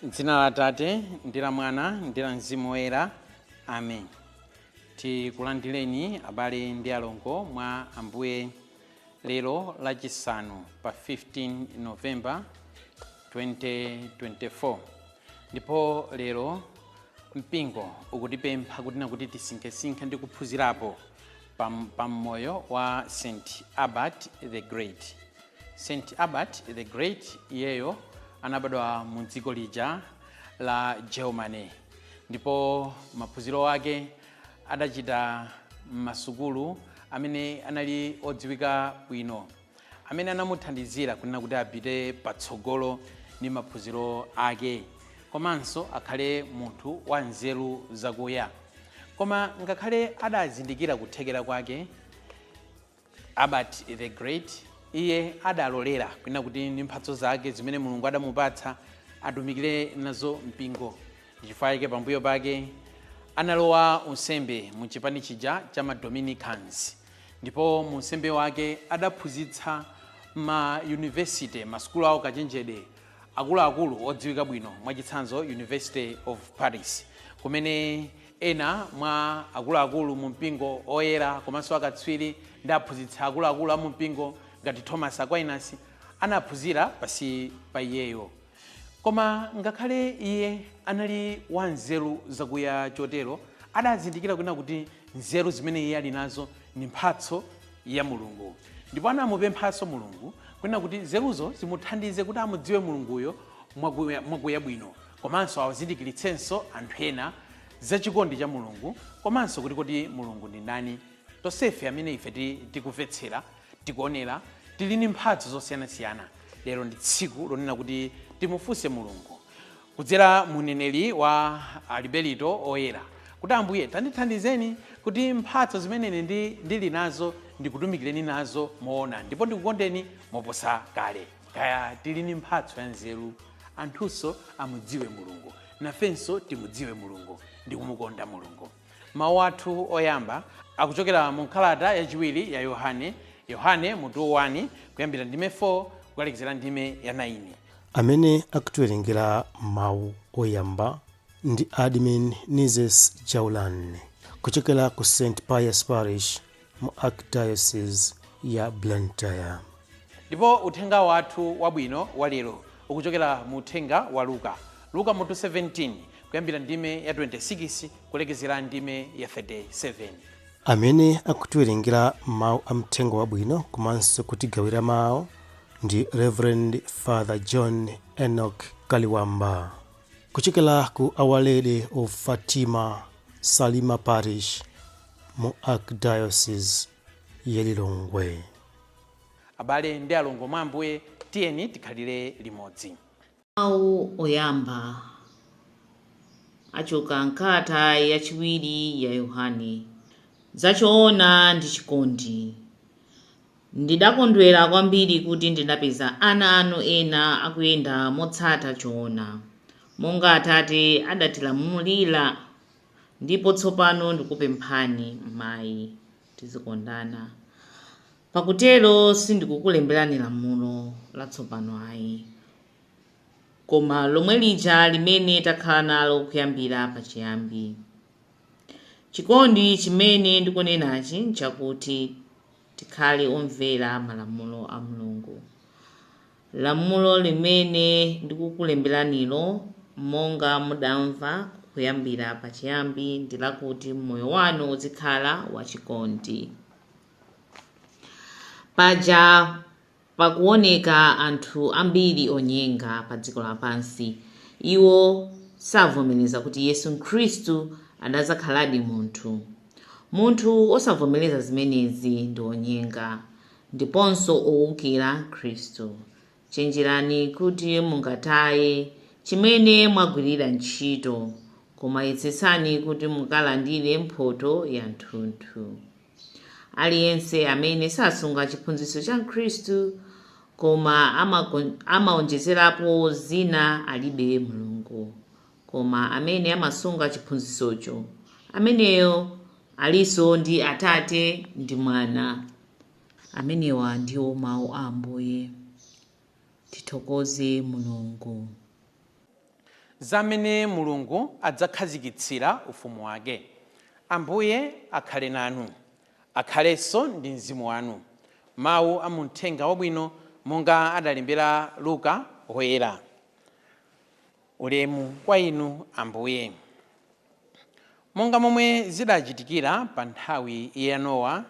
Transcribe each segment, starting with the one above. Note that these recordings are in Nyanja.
M'dzina la Atate ndi la Mwana ndi la Mzimu Woyera. Amen. Tikulandireni abale ndi alongo mwa Ambuye lero lachisanu pa 15 November 2024. Ndipo lero mpingo ukutipempha kuti tisinkhesinkhe ndi kuphunzirapo pa moyo wa St. Albert the Great. St. Albert the Great iyeyo anabadwa mu dziko lija la Germany, ndipo maphunziro ake adachita m'masukulu amene anali odziwika bwino, amene anamuthandizira kuti apite patsogolo ndi maphunziro ake, komanso akhale munthu wa nzeru zakuya. Koma ngakhale adazindikira kuthekera kwake, Albert the Great iye adalolera kuti ndi mphatso zake zimene Mulungu adamupatsa atumikire nazo mpingo. Chifukwa chake pambuyo pake analowa unsembe mu chipani chija cha Dominicans, ndipo mu unsembe wake adaphunzitsa ma university, masukulu awo kachenjede akuluakulu odziwika bwino, mwachitsanzo University of Paris, kumene ena mwa akuluakulu mu mpingo oyera komanso akatswiri ndi aphunzitsa akuluakulu a mu mpingo ngati Thomas Aquinas anaphunzira pasi pa iyeyo. Koma ngakhale iye anali wa nzeru zakuya chotero, adazindikira kuti nzeru zimene iye ali nazo ni mphatso ya Mulungu, ndipo anamupemphanso Mulungu kuti nzeruzo zimuthandize kuti amudziwe Mulunguyo mwakuya bwino, komanso awazindikiritsenso anthu ena za chikondi cha Mulungu, komanso kuti Mulungu ndi ndani. Tonsefe amene ife tikumvetsera, tikuonera, tili ndi mphatso zosiyanasiyana. Lero ndi tsiku lonena kuti timufunse Mulungu kudzera muneneri wa Alberto oyera kuti Ambuye tandithandizeni kuti mphatso zimene ndili nazo ndikutumikireni nazo moona, ndipo ndikukondeni moposa kale. Kaya tili ndi mphatso ya nzeru, anthunso amudziwe Mulungu, nafenso timudziwe Mulungu ndi kumukonda Mulungu. Mawu athu oyamba akuchokera mu kalata yachiwiri ya Yohane mutu 1 kuyambira ndime 4 kukalekeza ndime ya 9. Amene akutiwerengera mawu oyamba ndi Admin Nizes Jaulan kuchokera ku St. Pius Parish mu Archdiocese ya Blantyre. Ndipo uthenga wathu wabwino walero ukuchokera mu uthenga wa Luka mutu 17 kuyambira ndime ya 26 kulekezera ndime ya 37. Amene akutiwerengera mawu amthenga wabwino komanso kutigawira mawu ndi Reverend Father John Enoch Kaliwamba kuchokera ku Our Lady of Fatima Salima Parish mu Archdiocese ya Lilongwe. Abale ndi alongo mwa Ambuye, tiyeni tikhalire limodzi. Mawu oyamba achoka nkalata yachiwiri ya Yohane. Zachoona ndi chikondi. Ndidakondwera kwambiri kuti ndinapeza ana anu ena akuyenda motsata choona, monga Atate adatilamulira, ndipo tsopano ndikupemphani mayi, tizikondana. Pakutero sindikukulemberani lamulo latsopano ayi, koma lomwe lija limene takhala nalo kuyambira pachiyambi. Chikondi chimene ndikunenachi nchakuti tikhale omvera malamulo a Mulungu. Lamulo limene ndikukulemberanilo monga mudamva kuyambira pachiyambi ndi lakuti moyo wanu uzikhala wachikondi. Paja pakuoneka anthu ambiri onyenga pa dziko lapansi, iwo savomereza kuti Yesu Khristu adazakhaladi munthu. Munthu osavomereza zimenezi ndi onyenga ndiponso owukira Khristu. Chenjerani kuti mungataye chimene mwagwirira ntchito, koma yesetsani kuti mukalandire mphotho ya mthunthu. Aliyense amene sasunga chiphunzitso cha Khristu koma amaonjezerapo zina alibe Mulungu. koma amene amasunga chiphunzitsocho ameneyo alinso ndi Atate ndi Mwana. Amenewa ndiwo mawu a Ambuye. Tithokoze Mulungu. Zamene Mulungu adzakhazikitsira ufumu wake. Ambuye akhale nanu, akhalenso ndi mzimu wanu. Mawu a Uthenga Wabwino monga adalembera Luka woyera. Ulemu kwa inu Ambuye. Monga momwe zidachitikira pa nthawi ya Nowa,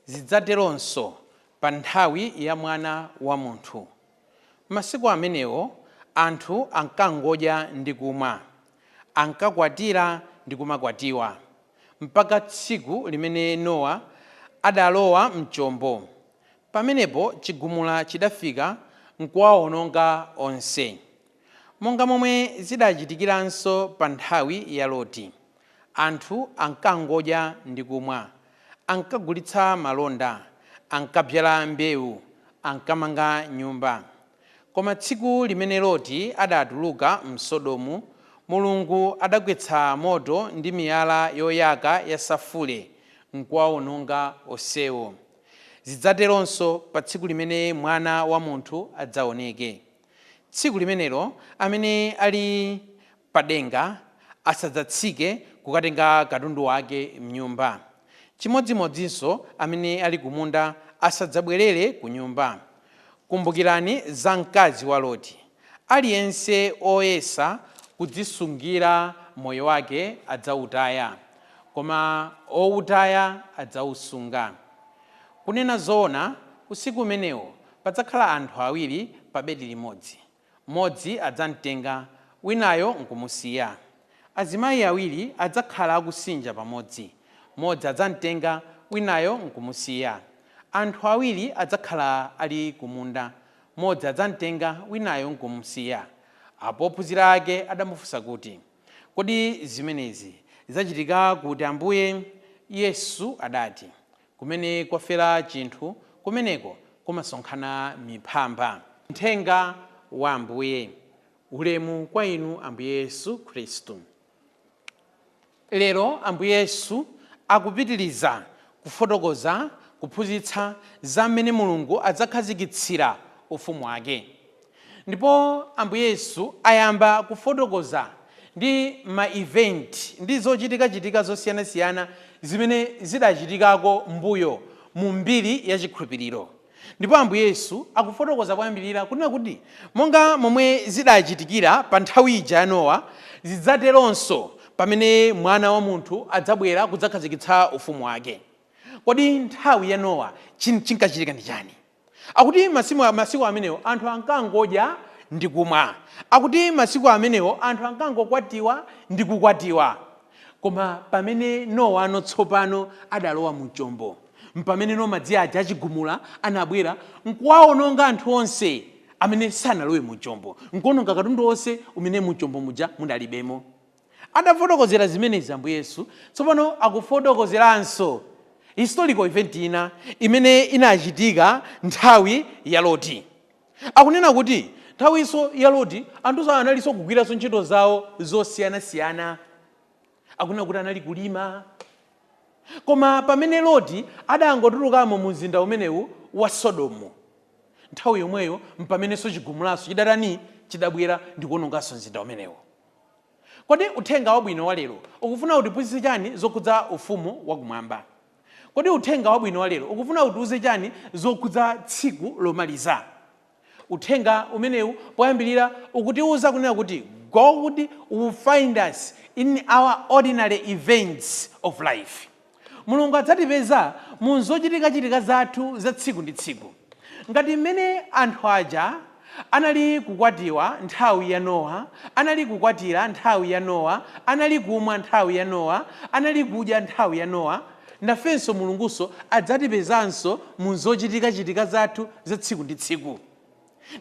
zidzateronso pa nthawi ya Mwana wa Munthu. Masiku amenewo anthu ankangodya ndi kumwa, ankakwatira ndi kumakwatiwa, mpaka tsiku limene Nowa adalowa mchombo. Pamenepo chigumula chidafika nkuwawononga onse. Monga momwe zidachitikiranso pa nthawi ya Loti, anthu ankangodya ndi kumwa, ankagulitsa malonda, ankadzala mbewu, ankamanga nyumba. Koma tsiku limene Loti adatuluka m'Sodomu, Mulungu adagwetsa moto ndi miyala yoyaka ya safule nkuwawononga onsewo. Zidzateronso pa tsiku limene Mwana wa Munthu adzaoneke. Tsiku limenelo amene ali padenga asadzatsike kukatenga katundu wake m'nyumba. Chimodzimodzinso amene ali kumunda asadzabwerere ku nyumba. Kumbukirani za mkazi wa Loti. Aliyense oyesa kudzisungira moyo wake adzawutaya, koma owutaya adzawusunga. Kunena zoona, usiku umenewo padzakhala anthu awiri pa bedi limodzi. Mmodzi adzamtenga, winayo nkumusiya. Azimayi awiri adzakhala akusinja pamodzi. Mmodzi adzamtenga, winayo nkumusiya. Anthu awiri adzakhala ali kumunda. Mmodzi adzamtenga, winayo nkumusiya. Apo ophunzira ake adamufunsa kuti, kodi zimenezi zachitika kuti Ambuye? Yesu adati, kumene kwafera chinthu, kumeneko kumasonkhana miphamba. Uthenga wa Ambuye. Ulemu kwa inu Ambuye Yesu Khristu. Lero Ambuye Yesu akupitiriza kufotokoza, kuphunzitsa zamene Mulungu adzakhazikitsira ufumu wake. Ndipo Ambuye Yesu ayamba kufotokoza ndi ma-event ndi zochitika zosiyanasiyana zimene zidachitikako mbuyo mu mbiri ya chikhulupiriro. Ndipo Ambuye Yesu akufotokoza kwambirira kunena kuti monga momwe zidachitikira pa nthawi ija ya Nowa, zidzateronso pamene Mwana wa Munthu adzabwera kudzakhazikitsa ufumu wake. Kodi nthawi ya Nowa chinkachitika ndi chani? Akuti masiku amenewo anthu ankangodya ndi kumwa. Akuti masiku amenewo anthu ankangokwatiwa ndi kukwatiwa. Koma pamene Nowa ano tsopano adalowa mu chombo, mpamene madzi aja achigumula anabwera nkuwawononga anthu onse amene sanalowe mu chombo, nkuwononga katundu onse umene mu chombo muja munalibemo. Adafotokozera zimenezi Ambuye Yesu, tsopano akufotokozeranso historical event ina imene inachitika nthawi ya Loti. Akunena kuti nthawiso ya Loti anthu analinso kugwiranso ntchito zawo zosiyanasiyana. Akunena kuti anali kulima. Koma pamene Loti adangotulukamo mu mzinda umenewu wa Sodomu, nthawi yomweyo mpamenenso chigumulaso chidatani chidabwera ndi kuwononganso mzinda umenewo. Kodi uthenga wabwino wa lero ukufuna utiphunzitse chani zokhudza ufumu wakumwamba? Kodi uthenga wabwino wa lero ukufuna utiuze chani zokhudza tsiku lomaliza? Uthenga umenewu poyambirira ukutiuza kunena kuti God will find us in our ordinary events of life. Mulungu adzatipeza mu zochitika zathu za tsiku ndi tsiku. Ngati mmene anthu aja anali kukwatiwa nthawi ya Nowa, anali kukwatira nthawi ya Nowa, anali kumwa nthawi ya Nowa, anali kudya nthawi ya Nowa, nafenso Mulunguso adzatipezanso mu zochitika zathu za tsiku ndi tsiku.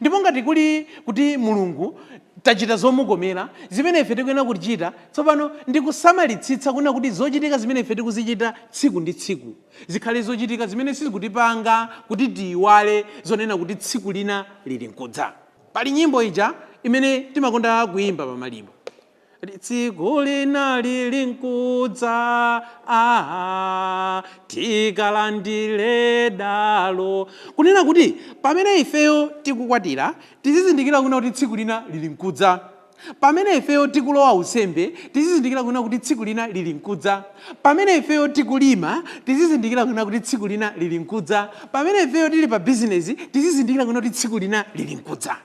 Ndipo ngati kuli kuti Mulungu tachita zomukomera, zimene ife tikuyenera kuchita tsopano ndi kusamalitsitsa kuna kuti zochitika zimene ife tikuzichita tsiku ndi tsiku zikhale zochitika zimene sizikutipanga kuti tiyiwale zonena kuti tsiku lina lili nkudza. Pali nyimbo ija imene timakonda kuyimba pa maliro. tsiku lina lili nkudza, tikalandire dalo. Kunena kuti pamene ifeyo tikukwatira tizizindikira kuna kuti tsiku lina lili nkudza. Pamene ifeyo tikulowa usembe tizizindikira kuna kuti tsiku lina lili nkudza. Pamene ifeyo tikulima tizizindikira kuna kuti tsiku lina lili nkudza. Pamene ifeyo tili pa business tizizindikira kuna kuti tsiku lina lili nkudza.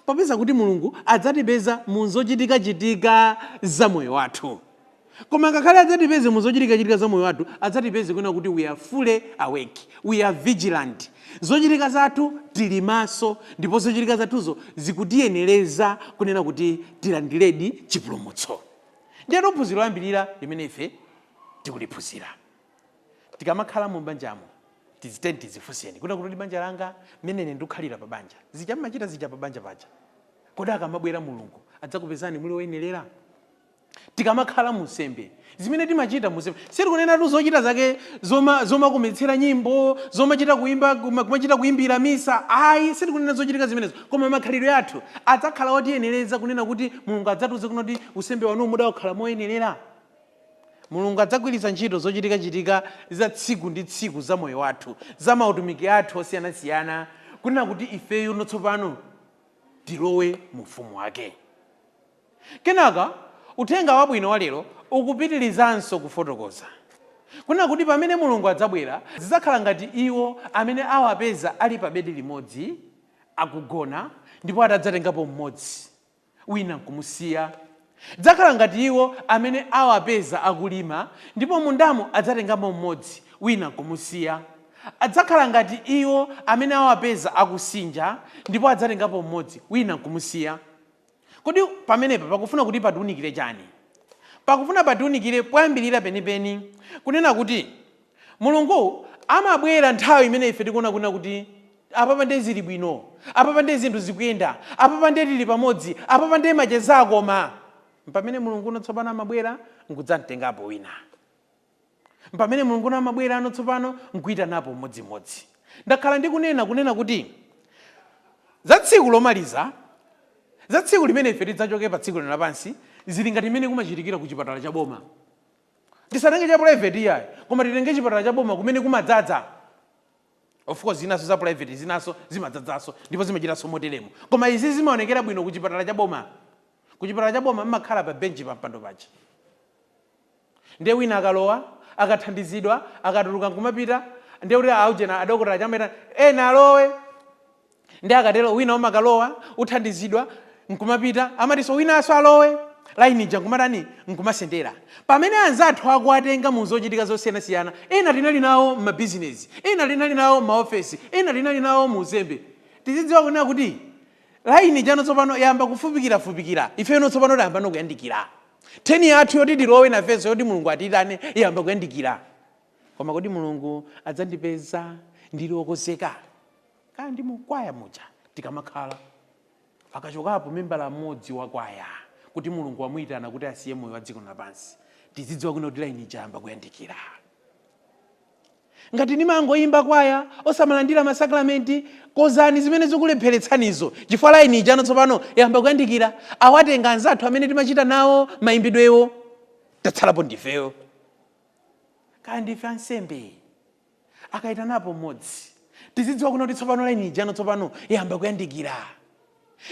Popeza kuti Mulungu adzatipeza mu zochitika za moyo wathu. Koma ngakhale adzatipeze mu zochitika za moyo wathu, adzatipeze kuna kuti we are fully awake, we are vigilant. Zochitika zathu tili maso, ndipo zochitika zathuzo zikutiyenereza kunena kuti tilandiredi chipulumutso. Ndiye phunziro loyambirira limene ife tikuliphunzira. Tikamakhala mu banjamo tizifunseni kuna kuti banja langa mmene ndikukhalira pa banja zichapamachita zija pa banja paja, kodi akamabwera Mulungu adzakupezani muli oyenera? Tikamakhala musembe zimene timachita musembe sitikunena tu zochita zake zomakumetsera nyimbo, zomachita kuimba, kumachita kuimbira misa. Ayi, sitikunena zochitika zimenezo, koma makhalidwe athu adzakhala otiyenereza kunena kuti Mulungu adzatiuze kuti usembe wanu mudakhala moyenerera. Mulungu adzagwiritsa ntchito zochitika za tsiku ndi tsiku za moyo wathu, za mautumiki athu osiyanasiyana, kunena kuti ifeyo notsopano tilowe mu ufumu wake. Kenaka uthenga wabwino wa lero ukupitirizanso kufotokoza kunena kuti pamene Mulungu adzabwera zidzakhala ngati iwo amene awapeza ali pa bedi limodzi akugona, ndipo adzatengapo mmodzi wina nkumusiya. Dzakhala ngati iwo amene awapeza akulima, ndipo mundamo adzatengamo mmodzi wina nkumusiya. Adzakhala ngati iwo amene awapeza akusinja, ndipo adzatengapo mmodzi wina nkumusiya. Kodi pamenepa pakufuna kuti patiunikire chani? Pakufuna patiunikire poyambirira penipeni kunena kuti Mulungu amabwera nthawi imene ife tikuona kuna kuti apapa ndi zili bwino, apapa ndi zinthu zikuyenda, apapa ndi tili pamodzi, apapa ndi macheza akoma. Pamene Mulungu notsopano amabwera nkudzamtengapo wina. Pamene Mulungu amabwera notsopano nkuitanapo mmodzimmodzi. Ndakhala ndikunena kuti za tsiku lomaliza, za tsiku limene ife tidzachoke pa tsiku lino lapansi, zili ngati imene kumachitikira ku chipatala cha boma. Tisatenge cha private yayi, koma titenge chipatala cha boma kumene kumadzaza. Of course zinaso za private zinaso zimadzadzanso ndipo zimachitanso moteremo. Koma izi zimaonekera bwino ku chipatala cha boma. Ku chipatala cha boma mmakhala pa benchi pa mpando paja. Ndiye wina akalowa, akathandizidwa, akatuluka nkumapita, ndiye kuti aujena adokotala chameta ena alowe. Ndiye akatero wina omakalowa, uthandizidwa, nkumapita, amatiso winaso alowe, laini ija nkumatani, nkumasendera. Pamene anzathu akuatenga mu zochitika zosiyanasiyana, ena tinali nawo m'mabizinesi, ena tinali nawo m'maofesi, ena tinali nawo mu uzembe. Tizidziwa kunena kuti laini jano tsopano yamba kufupikira, ifeyo notsopano tayamba nokuyandikira. Theni yathu yoti tilowe nafenso yoti Mulungu atitane yamba kuyandikira. Koma kodi Mulungu adzandipeza ndili wokonzeka? Kaya ndi mukwaya muja tikamakhala akachokapo membala mmodzi wa kwaya kuti Mulungu wamuyitana kuti asiye moyo wa dziko lapansi, tizidziwa kuno kuti laini jamba kuyandikira. Ngati nimangoyimba kwaya osamalandira masakramenti, kozani zimene zikulepheretsanizo chifukwa laini ija tsopano yamba kuyandikira. Awatenga anzathu amene timachita nawo mayimbidwewo, tatsalapo ndifeyo. Kaya ndife ansembe akayitanapo mmodzi, tizidziwa kuno kuti tsopano laini ija tsopano yamba kuyandikira.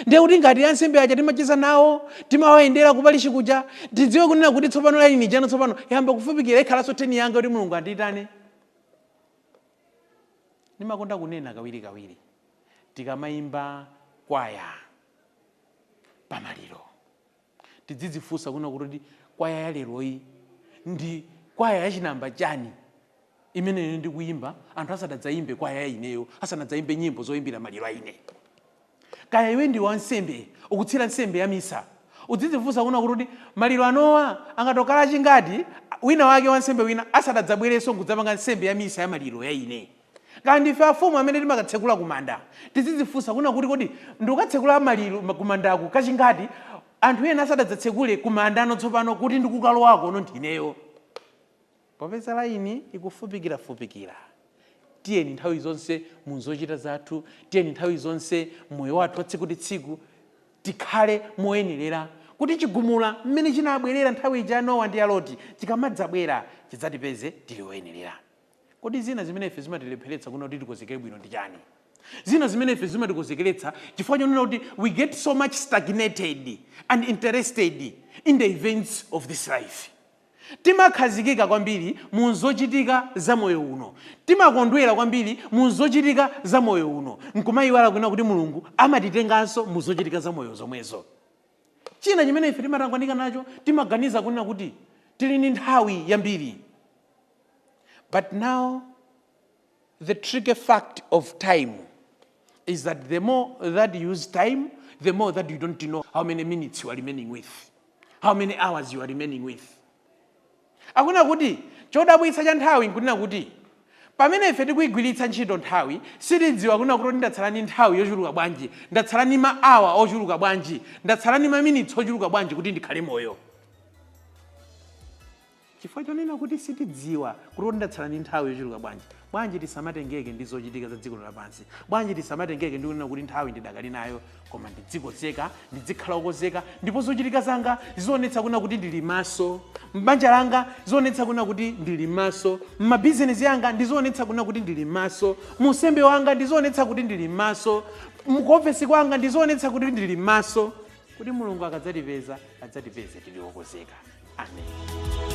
Ndiye kuti ngati ansembe aja timacheza nawo, timawayendera kupalishi kuja, tidziwe kunena kuti tsopano laini ija tsopano yamba kufupikira, ikhalanso theni yanga kuti Mulungu andiyitane. Nimakonda kunena kawiri tikamayimba kwaya pamaliro, tidzidzifunsa kuna kuti kwaya ya leroyi ndi kwaya yachinamba chani imene ndi kuyimba anthu asadadzayimbe kwaya ineyo, asanadzayimbe nyimbo zoyimbira maliro aine. Kaya iwe ndi wansembe ukutsira nsembe ya misa, udzidzifunsa kuna kuti maliro anowa angatokala chingati wina wake wansembe wina asadadzabwerenso kudzapanga nsembe ya misa ya maliro ya ine. Kandi ife afumu amene timakatsekula kumanda, tizidzifunsa kuna kuti kodi ndikatsekula maliro kumandaku kachingati anthu ena asadadzatsekule kumanda tsopano kuti ndikukalowako ono ndineyo. Popeza laini ikufupikira, tiyeni nthawi zonse mu zochita zathu, tiyeni nthawi zonse moyo wathu wa tsiku ndi tsiku tikhale moyenerera kuti chigumula mmene chinabwerera nthawi ija Nowa ndi Loti chikamadzabwera chidzatipeze tili oyenerera. Kodi zina zimene ife zimatilepheretsa kuna kuti tikonzekere bwino ndi chani? Zina zimene ife zimatikonzekeretsa chifukwa chonena kuti we get so much stagnated and interested in the events of this life. Timakhazikika kwambiri mu zochitika za moyo uno, timakondwera kwambiri mu zochitika za moyo uno, nkumayiwala kuna kuti Mulungu amatitenganso mu zochitika za moyo zomwezo. China chimene ife timatangwanika nacho timaganiza kunena kuti tili ndi nthawi yambiri. But now the tricky fact of time is that the more that you use time, the more that you don't know how many minutes you are remaining with, how many hours you are remaining with. Akuna kuti chodabwitsa cha nthawi nkunena kuti pamene ife tikuyigwiritsa ntchito nthawi sitidziwa kuna kuti ndatsala ndi nthawi yochuluka bwanji, ndatsala ndi ma hour ochuluka bwanji, ndatsala ndi ma minutes ochuluka bwanji kuti ndikhale moyo. Chifukwa chonena kuti sitidziwa kuti ndatsala ndi nthawi yochuluka bwanji tisamatengeke ndi zochitika za dziko lapansi, bwanji tisamatengeke ndi kunena kuti nthawi ndidakali nayo, koma ndidzikonzeka, ndizikhala okonzeka, ndipo zochitika zanga zionetsa kuna kuti ndili maso, m'banja langa zionetsa kuna kuti ndili maso, m'mabizinesi yanga ndizionetsa kuna kuti ndili maso, mu usembe wanga ndizionetsa kuti ndili maso, mukuofesi kwanga ndizionetsa kuti ndili maso, kuti Mulungu akadzatipeza adzatipeze tili okonzeka. Amen.